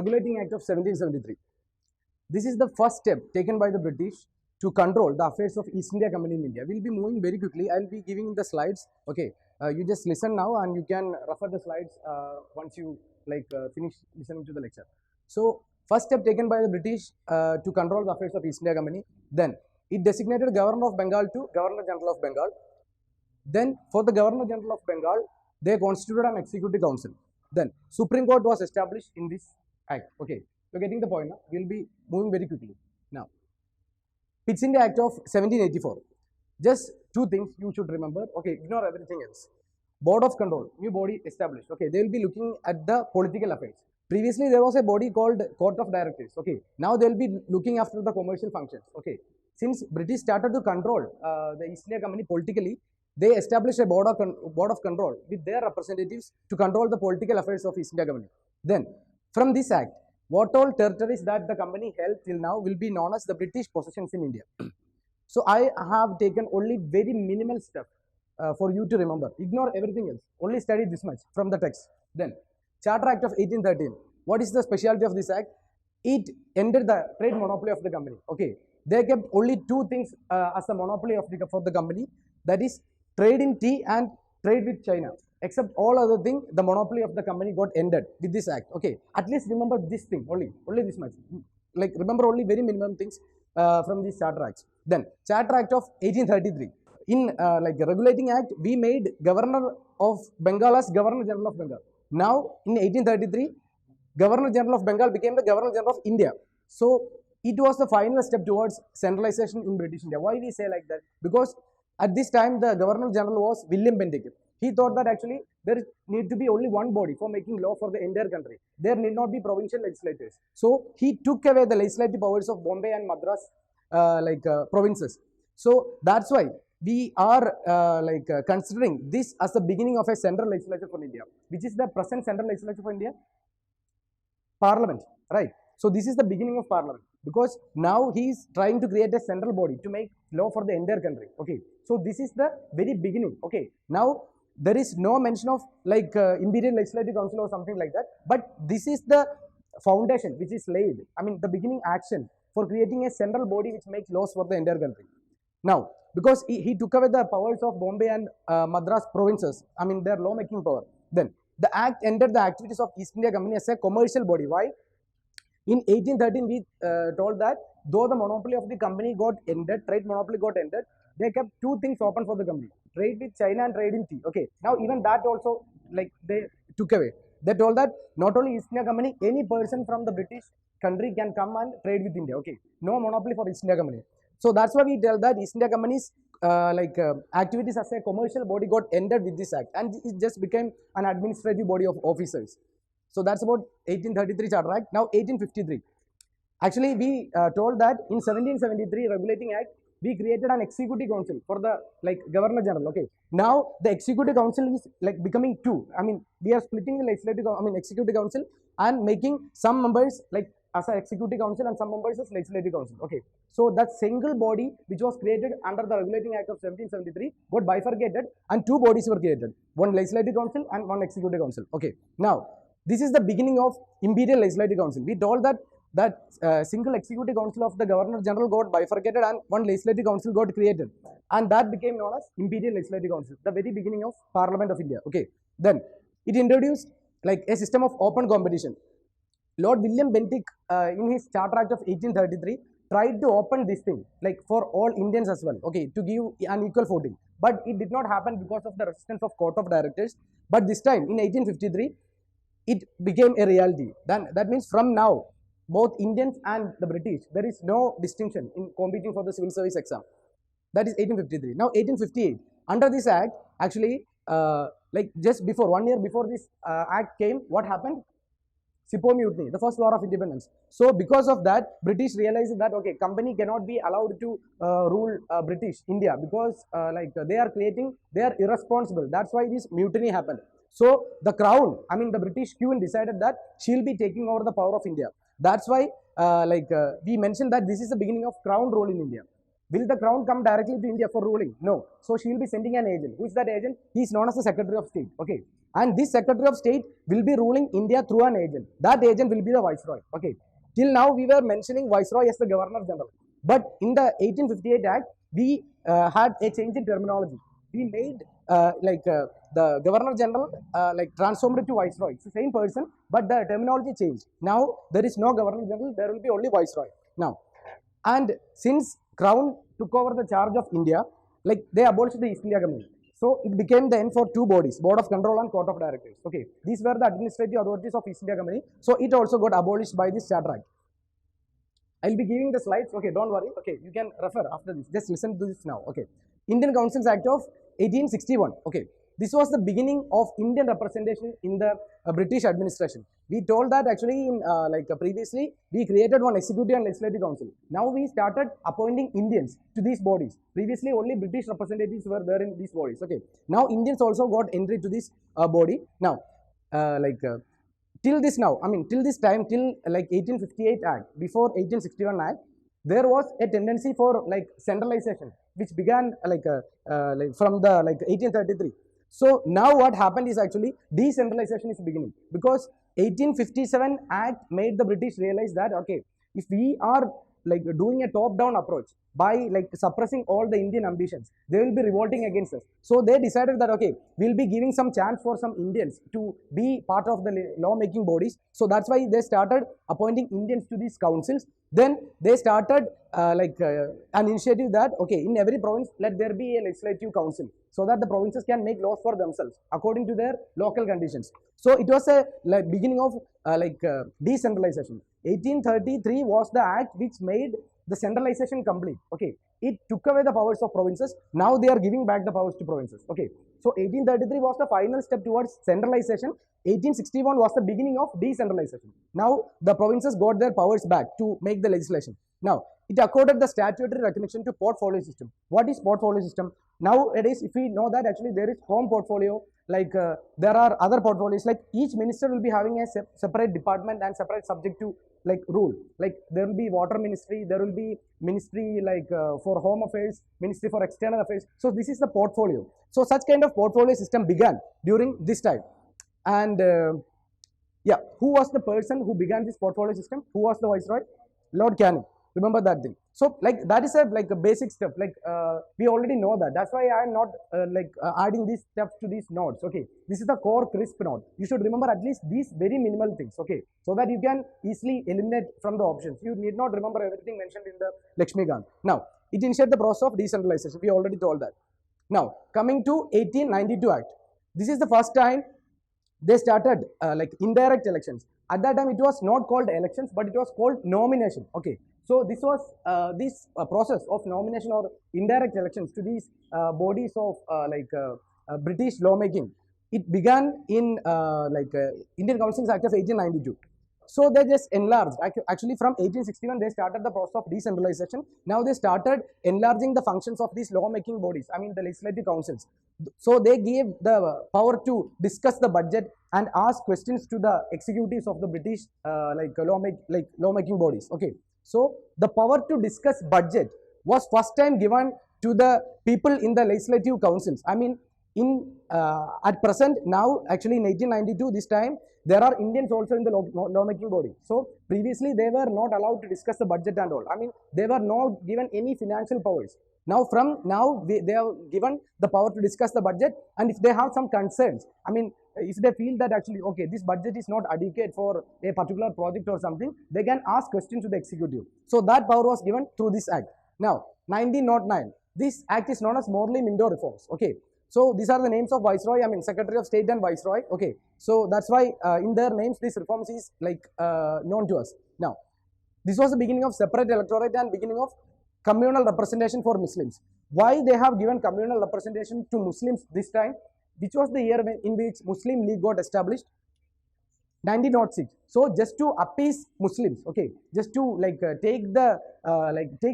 Regulating Act of 1773. This is the first step taken by the British to control the affairs of East India Company in India. We'll be moving very quickly. I'll be giving the slides. Okay, you just listen now and you can refer the slides once you finish listening to the lecture. So, first step taken by the British to control the affairs of East India Company. Then, it designated Governor of Bengal to Governor General of Bengal. Then, for the Governor General of Bengal, they constituted an executive council. Then, Supreme Court was established in this act. Okay, you're getting the point now. We'll be moving very quickly. Now, Pitt's India Act of 1784. Just two things you should remember. Okay, ignore everything else. Board of Control, new body established. Okay, they will be looking at the political affairs. Previously, there was a body called Court of Directors. Okay, now they will be looking after the commercial functions. Okay, since British started to control the East India Company politically, they established a board of control with their representatives to control the political affairs of East India Company. Then, from this act, what all territories that the company held till now will be known as the British possessions in India. So, I have taken only very minimal stuff for you to remember. Ignore everything else. Only study this much from the text. Then, Charter Act of 1813. What is the specialty of this act? It ended the trade monopoly of the company. Okay, they kept only two things as a monopoly for the company. That is trade in tea and trade with China. Except all other thing, the monopoly of the company got ended with this act. Okay, at least remember this thing only this much. Like remember only very minimum things from these Charter Acts. Then Charter Act of 1833. In regulating act, we made Governor of Bengal as Governor General of Bengal. Now in 1833, Governor General of Bengal became the Governor General of India. So it was the final step towards centralization in British India. Why we say like that? Because at this time the Governor General was William Bentinck. He thought that actually there need to be only one body for making law for the entire country. There need not be provincial legislators. So he took away the legislative powers of Bombay and Madras provinces. So that's why we are considering this as the beginning of a central legislature for India. Which is the present central legislature for India? Parliament, right? So this is the beginning of Parliament, because now he is trying to create a central body to make law for the entire country. Okay, so this is the very beginning. Okay, now there is no mention of Imperial Legislative Council or something like that, but this is the foundation which is laid. I mean, the beginning action for creating a central body which makes laws for the entire country. Now, because he took away the powers of Bombay and Madras provinces, I mean their law making power, then the act ended the activities of East India Company as a commercial body. Why? In 1813, we told that though the monopoly of the company got ended, trade monopoly got ended, they kept two things open for the company: trade with China and trade in tea. Okay, now even that also they took away. They told that not only East India Company, any person from the British country can come and trade with India. Okay, no monopoly for East India Company. So that's why we tell that East India Company's activities as a commercial body got ended with this act, and it just became an administrative body of officers. So that's about 1833 Charter Act. Now 1853. Actually, we told that in 1773 Regulating Act, we created an executive council for the Governor General. Okay. Now the executive council is becoming two. I mean, we are splitting the executive council and making some members as an executive council and some members as legislative council. Okay, so that single body which was created under the Regulating Act of 1773 got bifurcated and two bodies were created, one legislative council and one executive council. Okay, now this is the beginning of Imperial Legislative Council. We told that single executive council of the Governor General got bifurcated and one legislative council got created, and that became known as Imperial Legislative Council, the very beginning of Parliament of India. Okay, then it introduced a system of open competition. Lord William Bentinck in his Charter Act of 1833 tried to open this thing for all Indians as well, okay, to give an equal footing, but it did not happen because of the resistance of Court of Directors. But this time in 1853 it became a reality. Then that means from now both Indians and the British, there is no distinction in competing for the civil service exam. That is 1853. Now 1858, under this act, actually just before 1 year before this act came, what happened? Sipo Mutiny, the first war of independence. So because of that, British realized that okay, company cannot be allowed to rule British India, because they are irresponsible. That's why this mutiny happened. So the crown, I mean the British Queen, decided that she'll be taking over the power of India. That's why we mentioned that this is the beginning of crown rule in India. Will the crown come directly to India for ruling? No. So she will be sending an agent. Who is that agent? He is known as the Secretary of State. Okay. And this Secretary of State will be ruling India through an agent. That agent will be the Viceroy. Okay. Till now we were mentioning Viceroy as the Governor General. But in the 1858 Act, we had a change in terminology. We made the Governor General transformed it to Viceroy. It's the same person, but the terminology changed. Now there is no Governor General, there will be only Viceroy. Now, and since Crown took over the charge of India, like they abolished the East India Company. So it became then for two bodies, Board of Control and Court of Directors. Okay, these were the administrative authorities of East India Company. So it also got abolished by this Charter Act. I'll be giving the slides. Okay, don't worry. Okay, you can refer after this. Just listen to this now. Okay, Indian Councils Act of 1861. Okay, this was the beginning of Indian representation in the British administration. We told that actually in previously we created one executive and legislative council. Now we started appointing Indians to these bodies. Previously only British representatives were there in these bodies. Okay, now Indians also got entry to this body. Now till this now, I mean till this time, till like 1858 Act, before 1861 Act, there was a tendency for like centralization, which began from the 1833. So now what happened is actually decentralization is beginning, because 1857 Act made the British realize that okay, if we are like doing a top-down approach by like suppressing all the Indian ambitions, they will be revolting against us. So they decided that okay, we'll be giving some chance for some Indians to be part of the law-making bodies. So that's why they started appointing Indians to these councils. Then they started an initiative that okay, in every province let there be a legislative council, so that the provinces can make laws for themselves according to their local conditions. So it was a beginning of decentralization. 1833 was the act which made the centralization complete. Okay, it took away the powers of provinces. Now they are giving back the powers to provinces. Okay, so 1833 was the final step towards centralization. 1861 was the beginning of decentralization. Now the provinces got their powers back to make the legislation. Now it accorded the statutory recognition to portfolio system. What is portfolio system? Nowadays, if we know that actually there is home portfolio, there are other portfolios, like each minister will be having a separate department and separate subject to like rule. Like there will be water ministry, there will be ministry for home affairs, ministry for external affairs. So this is the portfolio. So such kind of portfolio system began during this time. And yeah, who was the person who began this portfolio system? Who was the Viceroy? Lord Canning. Remember that thing. So that is a basic stuff. We already know that. That's why I am not adding these steps to these notes. Okay, this is the core crisp note. You should remember at least these very minimal things. Okay, so that you can easily eliminate from the options. You need not remember everything mentioned in the Lakshmikant. Now it initiated the process of decentralization. We already told that. Now coming to 1892 Act. This is the first time they started indirect elections. At that time it was not called elections, but it was called nomination. Okay, so this was this process of nomination or indirect elections to these bodies of British lawmaking. It began in Indian Councils Act of 1892. So they just enlarged. Actually, from 1861, they started the process of decentralization. Now they started enlarging the functions of these lawmaking bodies. I mean, the legislative councils. So they gave the power to discuss the budget and ask questions to the executives of the British lawmaking bodies. Okay. So the power to discuss budget was first time given to the people in the legislative councils. I mean, at present now, actually in 1892, this time there are Indians also in the lawmaking body. So previously they were not allowed to discuss the budget and all. I mean, they were not given any financial powers. Now they are given the power to discuss the budget, and if they have some concerns, I mean, if they feel that actually okay, this budget is not adequate for a particular project or something, they can ask questions to the executive. So that power was given through this act. Now 1909, this act is known as Morley-Minto reforms. Okay, so these are the names of Viceroy, I mean Secretary of State and Viceroy. Okay, so that's why in their names these reforms is known to us. Now this was the beginning of separate electorate and beginning of communal representation for Muslims. Why they have given communal representation to Muslims this time? Which was the year in which Muslim League got established? 1906. So just to appease Muslims, okay, just to take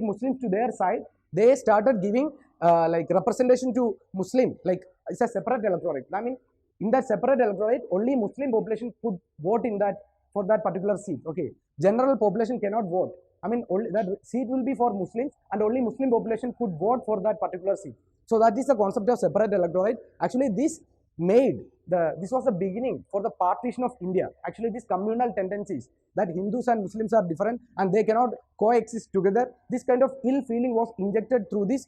Muslims to their side, they started giving representation to Muslim, it's a separate electorate. I mean, in that separate electorate, only Muslim population could vote in that for that particular seat. Okay, general population cannot vote. I mean, only that seat will be for Muslims, and only Muslim population could vote for that particular seat. So that is the concept of separate electorate. Actually, this was the beginning for the partition of India. Actually, these communal tendencies that Hindus and Muslims are different and they cannot coexist together. This kind of ill feeling was injected through this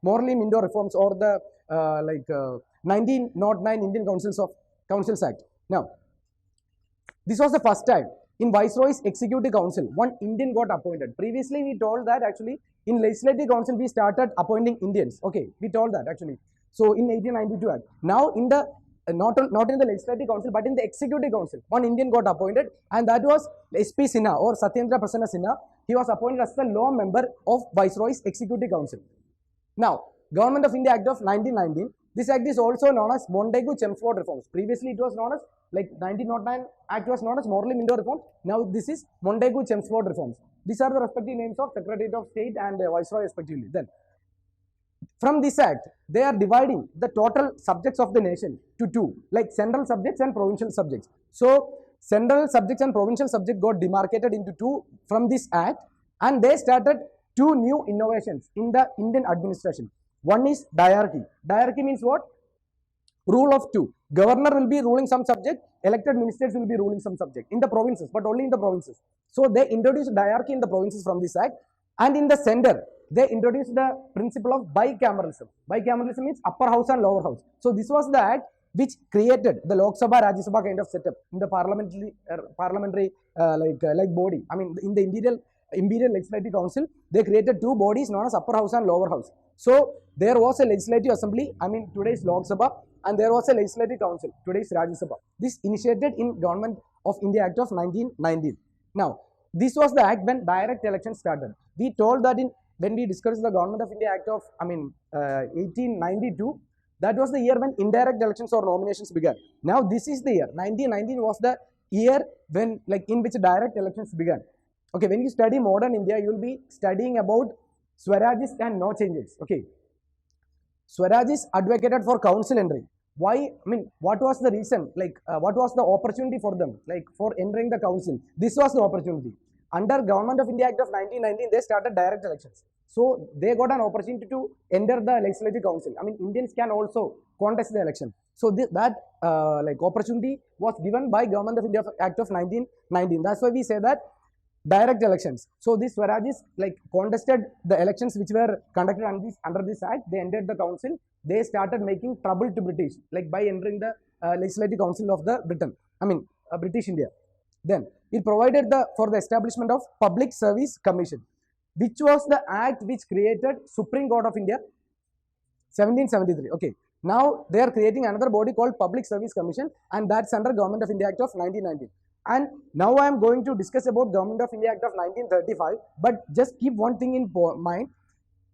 morally Indo reforms or the 1909 Indian Councils Act. Now, this was the first time in Viceroy's Executive Council, one Indian got appointed. Previously, we told that actually in Legislative Council, we started appointing Indians. Okay, we told that actually. So in 1892 Act. Now in the not in the Legislative Council, but in the Executive Council, one Indian got appointed, and that was S.P. Sinha or Satyendra Prasanna Sinha. He was appointed as the law member of Viceroy's Executive Council. Now, Government of India Act of 1919. This act is also known as Montagu-Chelmsford reforms. Previously, it was known as 1909 Act was known as Morley Minto reforms. Now, this is Montagu-Chelmsford reforms. These are the respective names of Secretary of State and Viceroy respectively. Then, from this act, they are dividing the total subjects of the nation to two, like central subjects and provincial subjects. So, central subjects and provincial subjects got demarcated into two from this act, and they started two new innovations in the Indian administration. One is diarchy. Diarchy means what? Rule of two. Governor will be ruling some subject, elected ministers will be ruling some subject in the provinces, but only in the provinces. So they introduced diarchy in the provinces from this act, and in the center, they introduced the principle of bicameralism. Bicameralism means upper house and lower house. So this was the act which created the Lok Sabha, Rajya Sabha kind of setup in the parliamentary body. I mean, in the Imperial Legislative Council, they created two bodies known as upper house and lower house. So there was a legislative assembly, I mean today's Lok Sabha, and there was a legislative council, today's Rajya Sabha. This initiated in Government of India Act of 1919. Now, this was the act when direct elections started. We told that when we discussed the Government of India Act of 1892, that was the year when indirect elections or nominations began. Now this is the year 1919 was the year when in which direct elections began. Okay, when you study modern India, you will be studying about Swarajis and no changes. Okay, Swarajis advocated for council entry. Why? I mean, what was the reason? What was the opportunity for them? For entering the council, this was the opportunity. Under Government of India Act of 1919, they started direct elections. So they got an opportunity to enter the Legislative Council. I mean, Indians can also contest the election. So that opportunity was given by Government of India Act of 1919. That's why we say that direct elections. So these Swarajis contested the elections which were conducted under this act. They entered the council. They started making trouble to British, by entering the Legislative Council of the British India. Then it provided for the establishment of Public Service Commission, which was the act which created Supreme Court of India, 1773. Okay. Now they are creating another body called Public Service Commission, and that's under Government of India Act of 1919. And now I am going to discuss about Government of India Act of 1935, but just keep one thing in mind.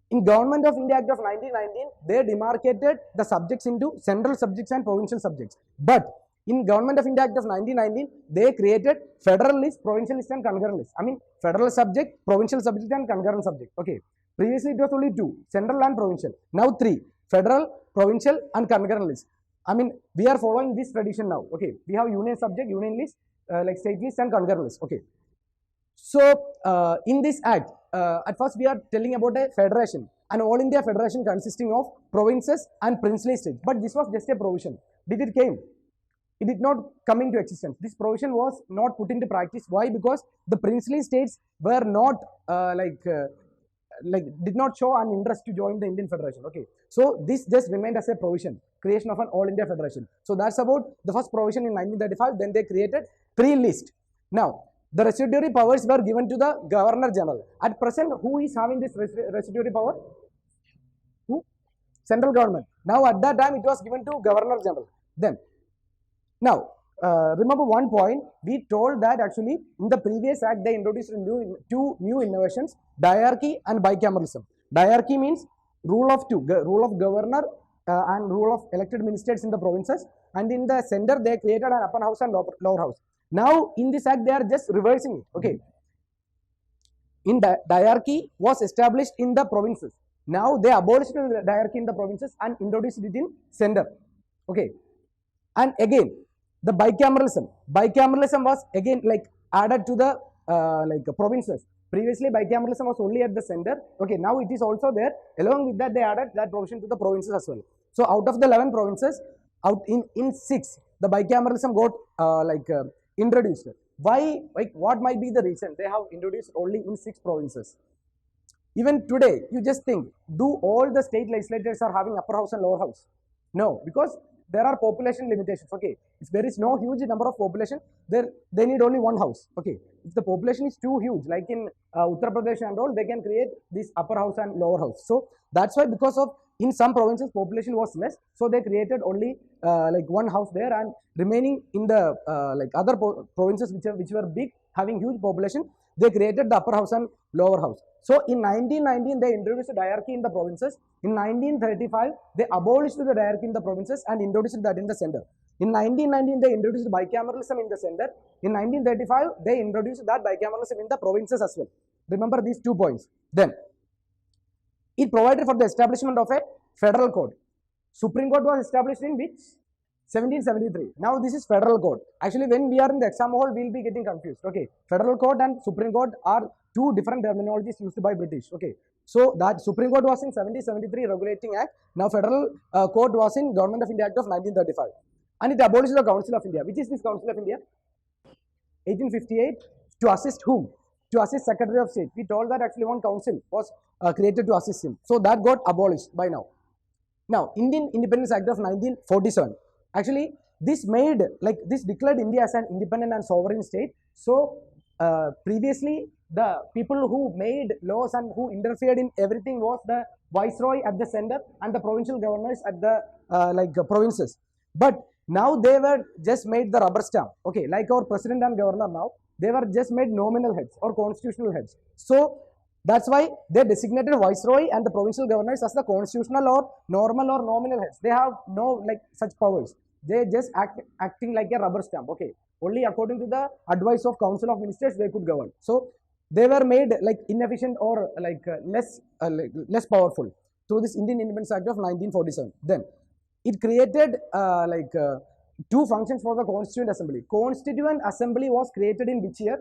In Government of India Act of 1919, they demarcated the subjects into central subjects and provincial subjects. But in Government of India Act of 1919, they created federal list, provincial list and concurrent list. I mean, federal subject, provincial subject and concurrent subject. Okay. Previously it was only two, central and provincial. Now three, federal, provincial and concurrent list. I mean, we are following this tradition now. Okay. We have union subject, union list, state list and concurrent list. Okay. So in this act, at first we are telling about a federation, an all India federation consisting of provinces and princely states. But this was just a provision. Did it came? It did not come into existence. This provision was not put into practice. Why? Because the princely states were not did not show an interest to join the Indian Federation. Okay, so this just remained as a provision, creation of an all India federation. So that's about the first provision in 1935. Then they created pre-list. Now the residuary powers were given to the Governor General. At present, who is having this residuary power? Who? Central government. Now at that time it was given to Governor General. Then now remember one point, we told that actually in the previous act they introduced two new innovations, diarchy and bicameralism. Diarchy means rule of two, rule of governor and rule of elected ministers in the provinces, and in the center they created an upper house and lower house. Now in this act they are just reversing it. Okay, in diarchy was established in the provinces. Now they abolished the diarchy in the provinces and introduced it in center. Okay, and again the bicameralism was again added to the provinces. Previously, bicameralism was only at the center. Okay, now it is also there. Along with that, they added that provision to the provinces as well. So out of the 11 provinces, out in 6, the bicameralism got introduced. Why? Like, what might be the reason they have introduced only in 6 provinces? Even today, you just think, do all the state legislators are having upper house and lower house? No, because there are population limitations. Okay, if there is no huge number of population, they need only one house. Okay, if the population is too huge, like in Uttar Pradesh and all, they can create this upper house and lower house. So that's why, because of in some provinces population was less, so they created only one house there, and remaining in the other provinces which were big, having huge population, they created the upper house and lower house. So in 1919, they introduced a diarchy in the provinces. In 1935, they abolished the diarchy in the provinces and introduced that in the center. In 1919, they introduced bicameralism in the center. In 1935, they introduced that bicameralism in the provinces as well. Remember these 2 points. Then, it provided for the establishment of a federal court. Supreme Court was established in which? 1773. Now this is federal court. Actually, when we are in the exam hall, we will be getting confused. Okay, federal court and Supreme Court are 2 different terminologies used by British. Okay, so that Supreme Court was in 1773 Regulating Act. Now federal court was in Government of India Act of 1935, and it abolished the Council of India. Which is this Council of India? 1858. To assist whom? To assist Secretary of State. We told that actually one council was created to assist him. So that got abolished by now. Now, Indian Independence Act of 1947. Actually, this made, this declared India as an independent and sovereign state. So, previously, the people who made laws and who interfered in everything was the viceroy at the center and the provincial governors at the provinces. But now they were just made the rubber stamp. Okay, like our president and governor now, they were just made nominal heads or constitutional heads. So that's why they designated viceroy and the provincial governors as the constitutional or normal or nominal heads. They have no such powers. They just acting like a rubber stamp. Okay, only according to the advice of Council of Ministers they could govern. So they were made inefficient or less powerful through this Indian Independence Act of 1947. Then it created 2 functions for the Constituent Assembly. Constituent Assembly was created in which year?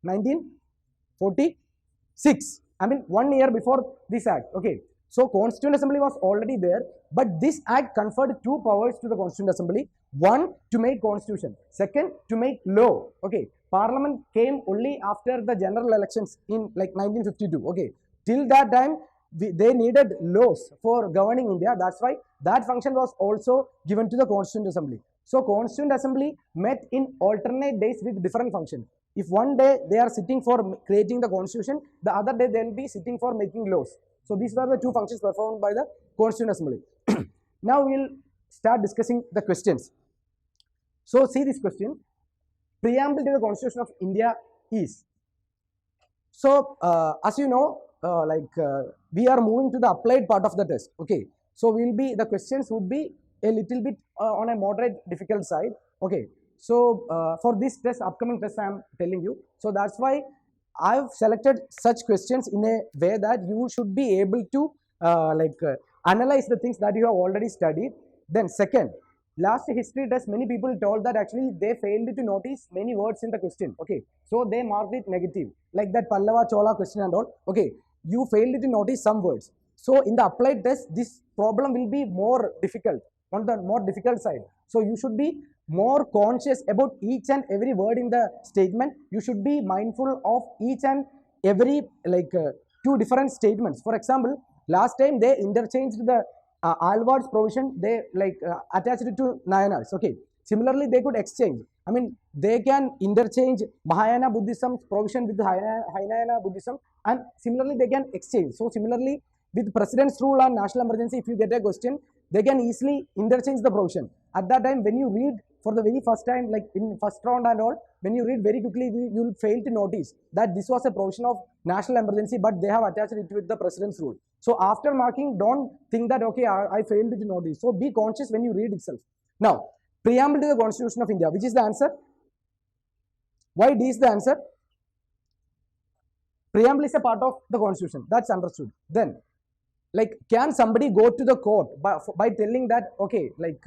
1946. I mean 1 year before this act. Okay, so Constituent Assembly was already there, but this act conferred 2 powers to the Constituent Assembly. One, to make constitution. Second, to make law. Okay, Parliament came only after the general elections in 1952. Okay, till that time they needed laws for governing India. That's why that function was also given to the Constituent Assembly. So Constituent Assembly met in alternate days with different functions. If one day they are sitting for creating the constitution, the other day they will be sitting for making laws. So these were the 2 functions performed by the Constituent Assembly. Now we will start discussing the questions. So see this question. Preamble to the Constitution of India is. So as you know, we are moving to the applied part of the test. Okay, so the questions would be a little bit on a moderate difficult side. Okay, so for this test, upcoming test, I am telling you. So that's why I have selected such questions in a way that you should be able to analyze the things that you have already studied. Then second, last history test, many people told that actually they failed to notice many words in the question. Okay, so they marked it negative, like that Pallava Chola question and all. Okay, you failed to notice some words. So in the applied test, this problem will be more difficult, on the more difficult side. So you should be more conscious about each and every word in the statement. You should be mindful of each and every 2 different statements. For example, last time they interchanged the Alward's provision, they attached it to Nayanar's. Okay, similarly they could exchange. I mean, they can interchange Mahayana Buddhism's provision with Hinayana Buddhism, and similarly they can exchange. So similarly, with President's rule on national emergency, if you get a question, they can easily interchange the provision. At that time, when you read for the very first time, like in first round and all, when you read very quickly, you will fail to notice that this was a provision of national emergency, but they have attached it with the President's rule. So after marking, don't think that, okay, I failed to notice. So be conscious when you read itself. Now, Preamble to the Constitution of India, which is the answer? Why D is the answer? Preamble is a part of the Constitution. That's understood. Then, Like, can somebody go to the court by telling that, okay, like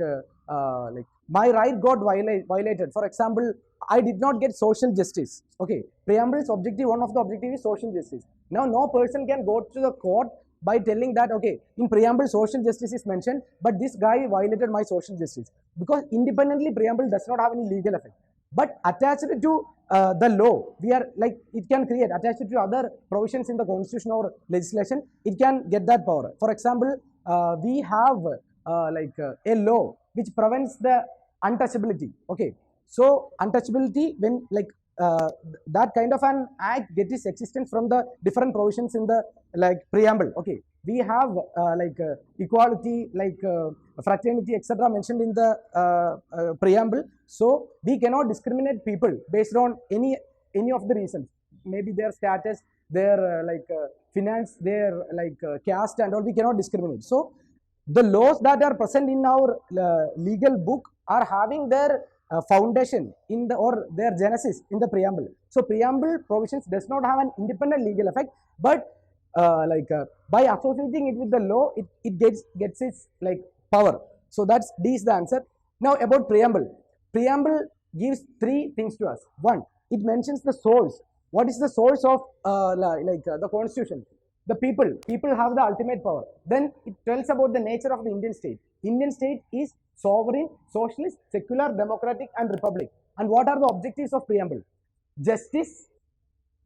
my right got violated? For example, I did not get social justice. Okay, preamble's objective, one of the objective is social justice. Now, no person can go to the court by telling that, okay, in preamble social justice is mentioned, but this guy violated my social justice, because independently preamble does not have any legal effect. But attached to the law, we are like, it can create, attached to other provisions in the constitution or legislation, it can get that power. For example, we have a law which prevents the untouchability. Okay, so untouchability, when like that kind of an act gets its existence from the different provisions in the like preamble. Okay, we have equality, fraternity, etc. mentioned in the preamble. So we cannot discriminate people based on any of the reasons, maybe their status, their finance, their caste and all. We cannot discriminate. So the laws that are present in our legal book are having their foundation in the, or their genesis in the preamble. So preamble provisions does not have an independent legal effect, but by associating it with the law, it gets its like power. So that's D is the answer. Now about preamble. Preamble gives three things to us. One, it mentions the source. What is the source of the constitution? The people have the ultimate power. Then it tells about the nature of the Indian state. Indian state is sovereign, socialist, secular, democratic and republic. And what are the objectives of preamble? Justice,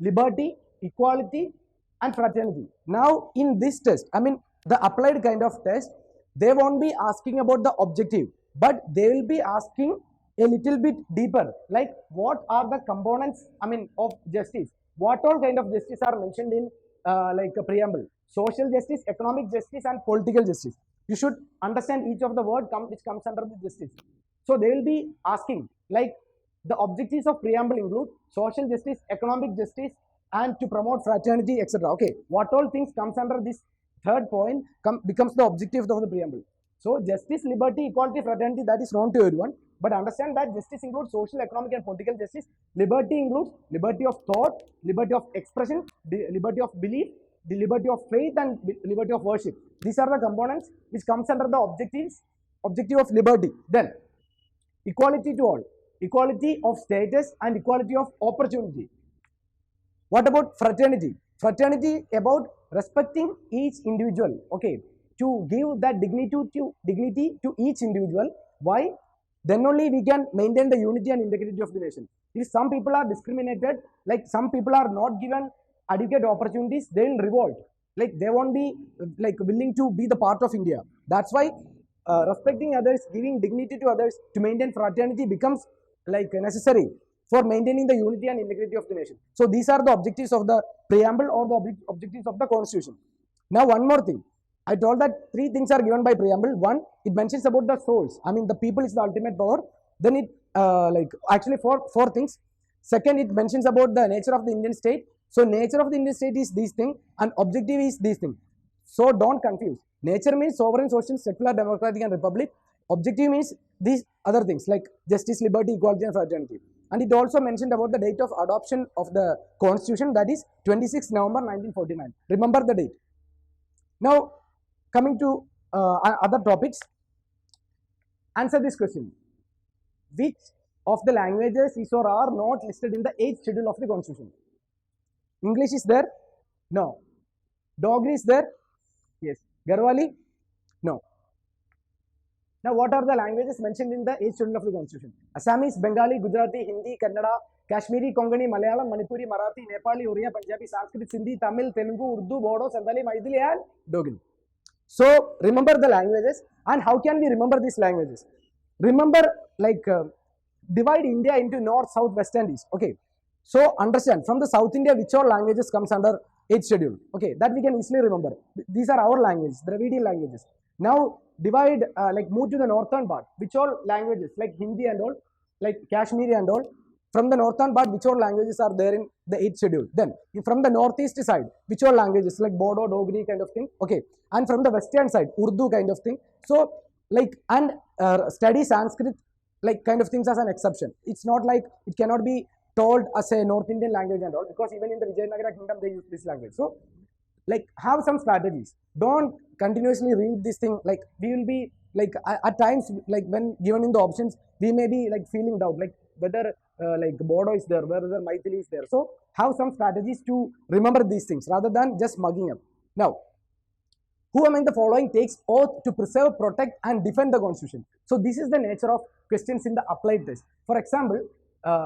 liberty, equality and fraternity. Now in this test, I mean the applied kind of test, they won't be asking about the objective, but they will be asking a little bit deeper, like what are the components, I mean, of justice? What all kind of justice are mentioned in a preamble? Social justice, economic justice and political justice. You should understand each of the word which comes under the justice. So they will be asking, like, the objectives of preamble include social justice, economic justice and to promote fraternity, etc. Okay, what all things comes under this third point becomes the objective of the preamble. So justice, liberty, equality, fraternity, that is known to everyone. But understand that justice includes social, economic and political justice. Liberty includes liberty of thought, liberty of expression, liberty of belief, the liberty of faith and liberty of worship. These are the components which comes under the objective of liberty. Then equality to all, equality of status and equality of opportunity. What about fraternity? Fraternity about respecting each individual. Okay, to give that dignity to each individual. Why? Then only we can maintain the unity and integrity of the nation. If some people are discriminated, like some people are not given adequate opportunities, they will revolt. Like they won't be like willing to be the part of India. That's why respecting others, giving dignity to others to maintain fraternity becomes like necessary for maintaining the unity and integrity of the nation. So these are the objectives of the preamble or the objectives of the constitution. Now one more thing. I told that three things are given by preamble. One, it mentions about the source. I mean, the people is the ultimate power. Then it actually four things. Second, it mentions about the nature of the Indian state. So nature of the Indian state is this thing and objective is this thing. So don't confuse. Nature means sovereign, social, secular, democratic and republic. Objective means these other things like justice, liberty, equality and fraternity. And it also mentioned about the date of adoption of the constitution, that is 26 November 1949. Remember the date. Now, coming to other topics, answer this question. Which of the languages is or are not listed in the 8th schedule of the constitution? English is there? No. Dogri is there? Yes. Garhwali? No. Now what are the languages mentioned in the 8th schedule of the constitution? Assamese, Bengali, Gujarati, Hindi, Kannada, Kashmiri, Konkani, Malayalam, Manipuri, Marathi, Nepali, Oriya, Punjabi, Sanskrit, Sindhi, Tamil, Telugu, Urdu, Bodo, Santali, Maithili and Dogri. So remember the languages. And how can we remember these languages? Remember, divide India into north, south, west and east. Okay, so understand from the South India which all languages comes under 8th schedule. Okay, that we can easily remember. These are our languages, Dravidian languages. Now divide, move to the northern part, which all languages like Hindi and all, like Kashmiri and all. From the northern part, which all languages are there in the 8th schedule? Then from the northeast side, which all languages like Bodo, Dogri kind of thing. Okay, and from the western side, Urdu kind of thing. So study Sanskrit kind of things as an exception. It's not like it cannot be told as a North Indian language and all, because even in the Vijayanagara kingdom they use this language. So like have some strategies. Don't continuously read this thing. Like we will be like at times, like when given in the options, we may be like feeling doubt, like whether like Bodo is there, whether Maithili is there. So have some strategies to remember these things rather than just mugging up. Now, who among the following takes oath to preserve, protect, and defend the constitution? So this is the nature of questions in the applied test. For example,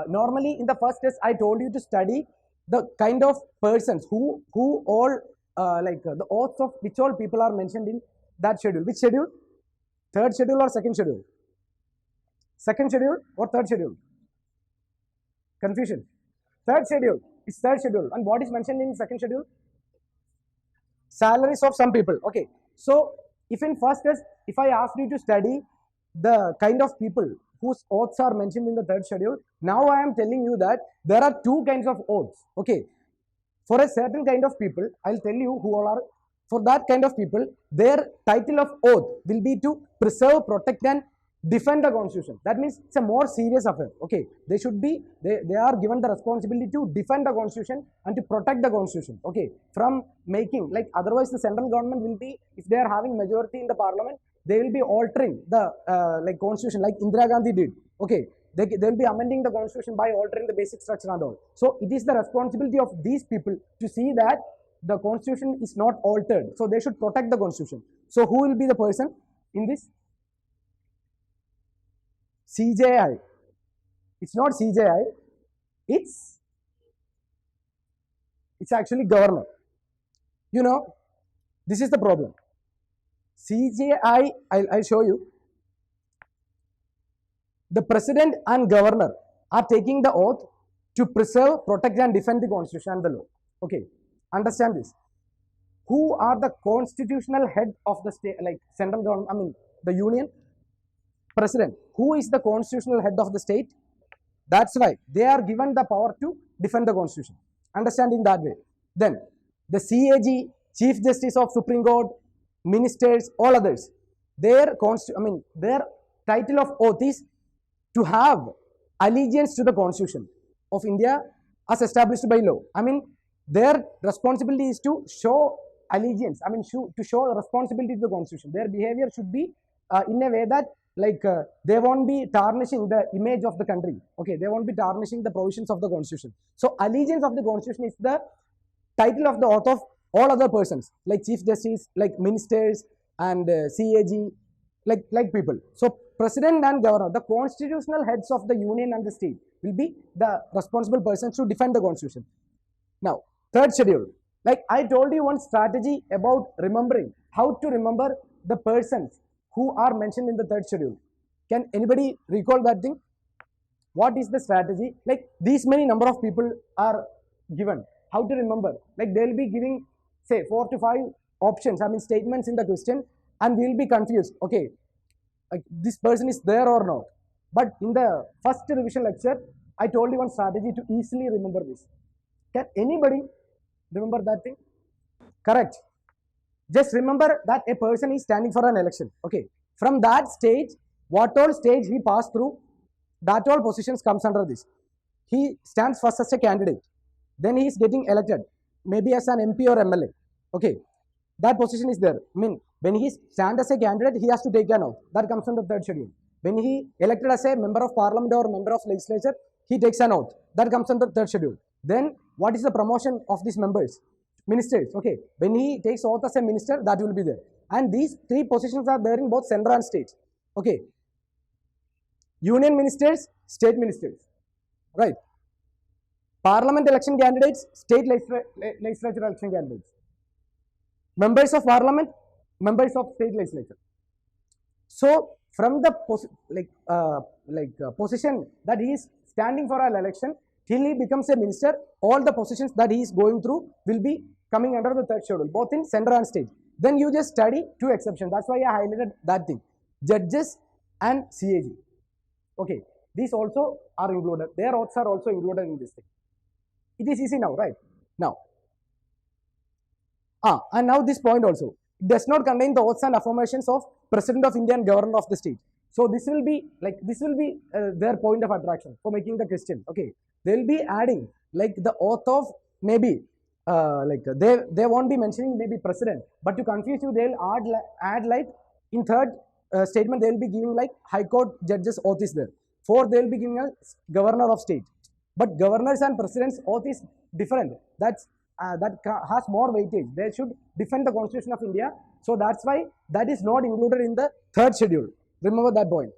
normally in the first test, I told you to study the kind of persons who all the oaths of which all people are mentioned in that schedule. Which schedule? Third schedule or second schedule? Second schedule or third schedule? Confusion. Third schedule. It's third schedule. And what is mentioned in second schedule? Salaries of some people. Okay. So if in first test, if I asked you to study the kind of people whose oaths are mentioned in the third schedule, now I am telling you that there are two kinds of oaths. Okay. For a certain kind of people, I'll tell you who all are. For that kind of people, their title of oath will be to preserve, protect, and defend the constitution. That means it's a more serious affair. Okay, they should be, they are given the responsibility to defend the constitution and to protect the constitution. Okay, from making, like otherwise the central government will be, if they are having majority in the parliament, they will be altering the like constitution, like Indira Gandhi did. Okay, they will be amending the constitution by altering the basic structure and all. So it is the responsibility of these people to see that the constitution is not altered. So they should protect the constitution. So who will be the person in this? CJI. It's not CJI. It's actually governor. You know, this is the problem. CJI, I'll show you. The president and governor are taking the oath to preserve, protect, and defend the constitution and the law. Okay, understand this. Who are the constitutional head of the state, like central government, I mean the union? President. Who is the constitutional head of the state? That's why they are given the power to defend the constitution. Understand in that way. Then the CAG, Chief Justice of Supreme Court, ministers, all others, their title of oath is to have allegiance to the constitution of India as established by law. I mean, their responsibility is to show allegiance. I mean, to show responsibility to the constitution. Their behavior should be in a way that they won't be tarnishing the image of the country. Okay, they won't be tarnishing the provisions of the constitution. So allegiance of the constitution is the title of the oath of all other persons, like Chief Justice, like ministers, and CAG, like people. So president and governor, the constitutional heads of the union and the state, will be the responsible persons to defend the constitution. Now, third schedule. Like I told you one strategy about remembering, how to remember the persons who are mentioned in the third schedule. Can anybody recall that thing? What is the strategy? Like these many number of people are given. How to remember? Like they will be giving, say, 4 to 5 options, I mean statements in the question, and we will be confused. Okay, like this person is there or not. But in the first revision lecture, I told you one strategy to easily remember this. Can anybody remember that thing? Correct. Just remember that a person is standing for an election. Okay. From that stage, what all stage he passed through, that all positions comes under this. He stands first as a candidate. Then he is getting elected, maybe as an MP or MLA. Okay. That position is there. I mean, when he stands as a candidate, he has to take an oath. That comes under the third schedule. When he elected as a member of parliament or member of legislature, he takes an oath. That comes under the third schedule. Then what is the promotion of these members? Ministers. Okay. When he takes oath as a minister, that will be there. And these three positions are there in both central and state. Okay. Union ministers, state ministers. Right. Parliament election candidates, state legislature election candidates. Members of parliament, members of state legislature. So from the position that he is standing for an election till he becomes a minister, all the positions that he is going through will be coming under the third schedule, both in central and state. Then you just study two exceptions. That's why I highlighted that thing. Judges and CAG. Okay. These also are included. Their oaths are also included in this thing. It is easy now, right? Now. And now this point also. It does not contain the oaths and affirmations of President of India and Governor of the state. So this will be their point of attraction for making the question. Okay. They will be adding like the oath of maybe they won't be mentioning maybe president, but to confuse you they'll add like in third statement they'll be giving like high court judges oath is there. Fourth they'll be giving a governor of state, but governors and presidents oath is different. Has more weightage. They should defend the constitution of India, so that's why that is not included in the third schedule. Remember that point.